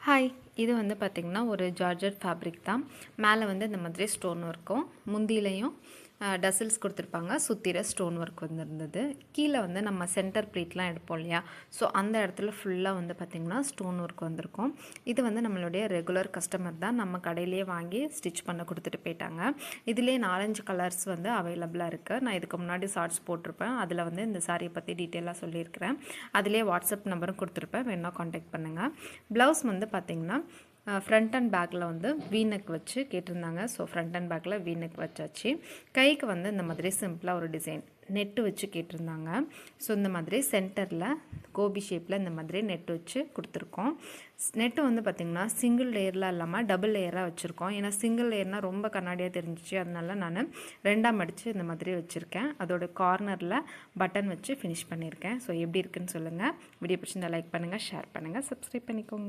Hi, இது வந்து பார்த்திங்கன்னா ஒரு ஜார்ஜட் ஃபேப்ரிக் தான். மேலே வந்து இந்த மாதிரி ஸ்டோன் ஒர்க்கும், முந்திலையும் டசில்ஸ் கொடுத்துருப்பாங்க. சுற்றிர ஸ்டோன் ஒர்க் வந்துருந்தது. கீழே வந்து நம்ம சென்டர் ப்ளீட்லாம் எடுப்போம் இல்லையா, ஸோ அந்த இடத்துல ஃபுல்லாக வந்து பார்த்திங்கன்னா ஸ்டோன் ஒர்க் வந்திருக்கும். இது வந்து நம்மளுடைய ரெகுலர் கஸ்டமர் தான், நம்ம கடையிலேயே வாங்கி ஸ்டிச் பண்ண கொடுத்துட்டு போயிட்டாங்க. இதிலே 4-5 கலர்ஸ் வந்து அவைலபிளாக இருக்குது. நான் இதுக்கு முன்னாடி ஷார்ட்ஸ் போட்டிருப்பேன், அதில் வந்து இந்த சாரியை பற்றி டீட்டெயிலாக சொல்லியிருக்கிறேன். அதிலே வாட்ஸ்அப் நம்பரும் கொடுத்துருப்பேன், வேணால் காண்டாக்ட் பண்ணுங்கள். ப்ளவுஸ் வந்து பார்த்திங்கன்னா ஃப்ரண்ட் அண்ட் பேக்கில் வந்து வீநெக் வச்சு கேட்டிருந்தாங்க. ஸோ ஃப்ரண்ட் அண்ட் பேக்கில் வீநெக் வச்சாச்சு. கைக்கு வந்து இந்த மாதிரி சிம்பிளாக ஒரு டிசைன் நெட்டு வச்சு கேட்டிருந்தாங்க. ஸோ இந்த மாதிரி சென்டரில் கோபி ஷேப்பில் இந்த மாதிரி நெட்டு வச்சு கொடுத்துருக்கோம். நெட்டு வந்து பார்த்திங்கன்னா சிங்கிள் லேயர்லாம் இல்லாமல் டபுள் லேயராக வச்சுருக்கோம். ஏன்னா சிங்கிள் லேயர்னால் ரொம்ப கண்ணாடியாக தெரிஞ்சிச்சு, அதனால நான் 2ஆக மடித்து இந்த மாதிரி வச்சுருக்கேன். அதோட கார்னரில் பட்டன் வச்சு ஃபினிஷ் பண்ணியிருக்கேன். ஸோ எப்படி இருக்குன்னு சொல்லுங்கள். வீடியோ பிடிச்சிருந்தா லைக் பண்ணுங்கள், ஷேர் பண்ணுங்கள், சப்ஸ்கிரைப் பண்ணிக்கோங்க.